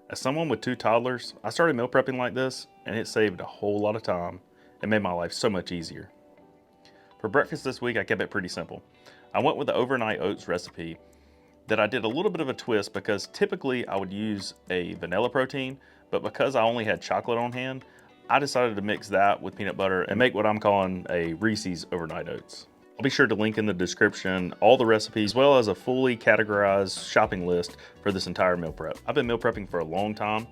As someone with 2 toddlers, I started meal prepping like this, and it saved a whole lot of time and made my life so much easier. For breakfast this week, I kept it pretty simple. I went with the overnight oats recipe that I did a little bit of a twist because typically I would use a vanilla protein, but because I only had chocolate on hand, I decided to mix that with peanut butter and make what I'm calling a Reese's overnight oats. I'll be sure to link in the description all the recipes as well as a fully categorized shopping list for this entire meal prep. I've been meal prepping for a long time,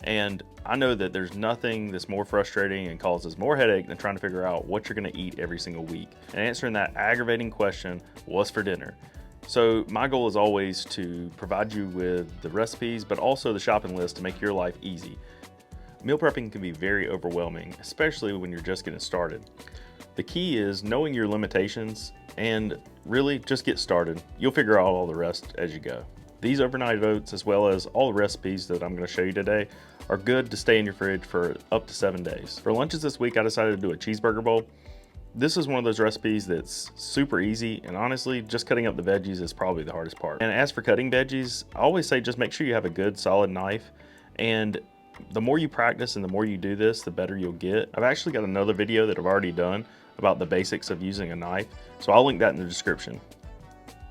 and I know that there's nothing that's more frustrating and causes more headache than trying to figure out what you're gonna eat every single week and answering that aggravating question, what's for dinner? So my goal is always to provide you with the recipes, but also the shopping list to make your life easy. Meal prepping can be very overwhelming, especially when you're just getting started. The key is knowing your limitations and really just get started. You'll figure out all the rest as you go. These overnight oats, as well as all the recipes that I'm going to show you today, are good to stay in your fridge for up to 7 days. For lunches this week, I decided to do a cheeseburger bowl. This is one of those recipes that's super easy, and honestly, just cutting up the veggies is probably the hardest part. And as for cutting veggies, I always say just make sure you have a good solid knife, and the more you practice and the more you do this, the better you'll get. I've actually got another video that I've already done about the basics of using a knife, so I'll link that in the description.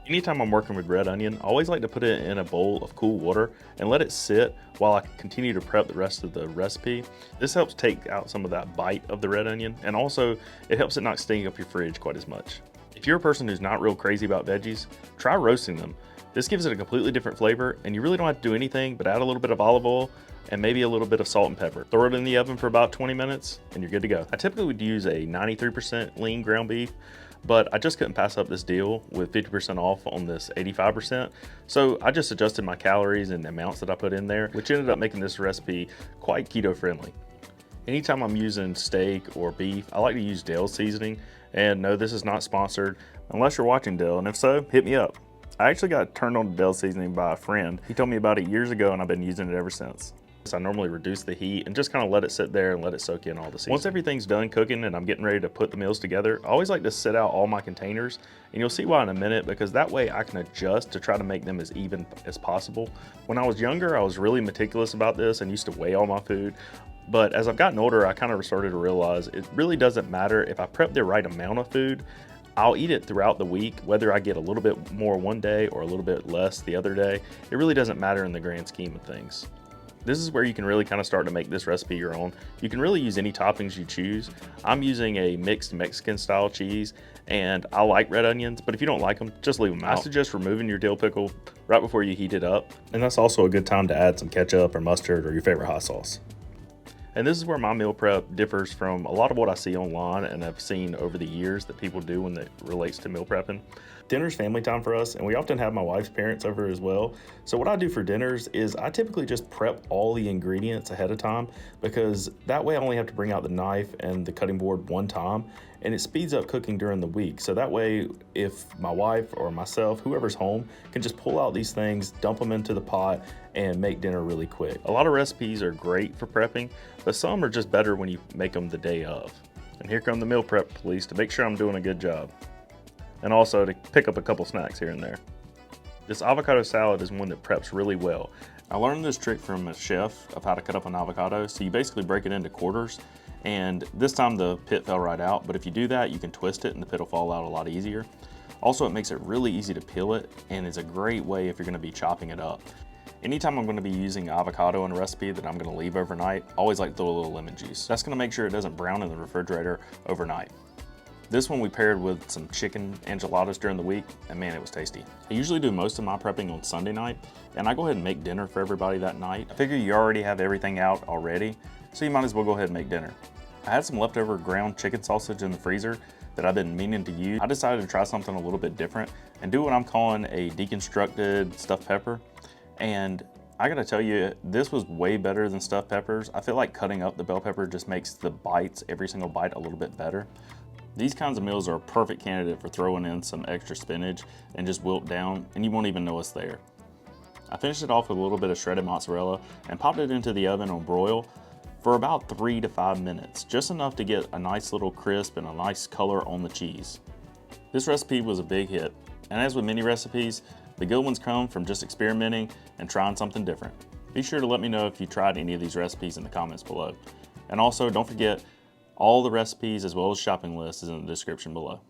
Anytime I'm working with red onion, I always like to put it in a bowl of cool water and let it sit while I continue to prep the rest of the recipe. This helps take out some of that bite of the red onion, and also it helps it not sting up your fridge quite as much. If you're a person who's not real crazy about veggies, try roasting them. This gives it a completely different flavor, and you really don't have to do anything but add a little bit of olive oil and maybe a little bit of salt and pepper. Throw it in the oven for about 20 minutes and you're good to go. I typically would use a 93% lean ground beef, but I just couldn't pass up this deal with 50% off on this 85%. So I just adjusted my calories and the amounts that I put in there, which ended up making this recipe quite keto friendly. Anytime I'm using steak or beef, I like to use Dale's seasoning. And no, this is not sponsored unless you're watching Dale, and if so, hit me up. I actually got turned on to Dale's seasoning by a friend. He told me about it years ago and I've been using it ever since. So I normally reduce the heat and just kind of let it sit there and let it soak in all the seasoning. Once everything's done cooking and I'm getting ready to put the meals together, I always like to set out all my containers, and you'll see why in a minute, because that way I can adjust to try to make them as even as possible. When I was younger, I was really meticulous about this and used to weigh all my food. But as I've gotten older, I kind of started to realize it really doesn't matter if I prep the right amount of food. I'll eat it throughout the week, whether I get a little bit more one day or a little bit less the other day. It really doesn't matter in the grand scheme of things. This is where you can really kind of start to make this recipe your own. You can really use any toppings you choose. I'm using a mixed Mexican style cheese, and I like red onions, but if you don't like them, just leave them out. I suggest removing your dill pickle right before you heat it up, and that's also a good time to add some ketchup or mustard or your favorite hot sauce. And this is where my meal prep differs from a lot of what I see online and I've seen over the years that people do when it relates to meal prepping. Dinner's family time for us, and we often have my wife's parents over as well. So what I do for dinners is I typically just prep all the ingredients ahead of time, because that way I only have to bring out the knife and the cutting board one time, and it speeds up cooking during the week. So that way, if my wife or myself, whoever's home, can just pull out these things, dump them into the pot, and make dinner really quick. A lot of recipes are great for prepping, but some are just better when you make them the day of. And here come the meal prep police to make sure I'm doing a good job. And also to pick up a couple snacks here and there. This avocado salad is one that preps really well. I learned this trick from a chef of how to cut up an avocado. So you basically break it into quarters, and this time the pit fell right out, but if you do that, you can twist it and the pit will fall out a lot easier. Also, it makes it really easy to peel it, and is a great way if you're gonna be chopping it up. Anytime I'm gonna be using avocado in a recipe that I'm gonna leave overnight, I always like to throw a little lemon juice. That's gonna make sure it doesn't brown in the refrigerator overnight. This one we paired with some chicken enchiladas during the week, and man, it was tasty. I usually do most of my prepping on Sunday night, and I go ahead and make dinner for everybody that night. I figure you already have everything out already, so you might as well go ahead and make dinner. I had some leftover ground chicken sausage in the freezer that I've been meaning to use. I decided to try something a little bit different and do what I'm calling a deconstructed stuffed pepper. And I gotta tell you, this was way better than stuffed peppers. I feel like cutting up the bell pepper just makes the bites, every single bite, a little bit better. These kinds of meals are a perfect candidate for throwing in some extra spinach and just wilt down, and you won't even know it's there. I finished it off with a little bit of shredded mozzarella and popped it into the oven on broil for about 3 to 5 minutes, just enough to get a nice little crisp and a nice color on the cheese. This recipe was a big hit, and as with many recipes, the good ones come from just experimenting and trying something different. Be sure to let me know if you tried any of these recipes in the comments below. And also, don't forget, all the recipes as well as shopping lists is in the description below.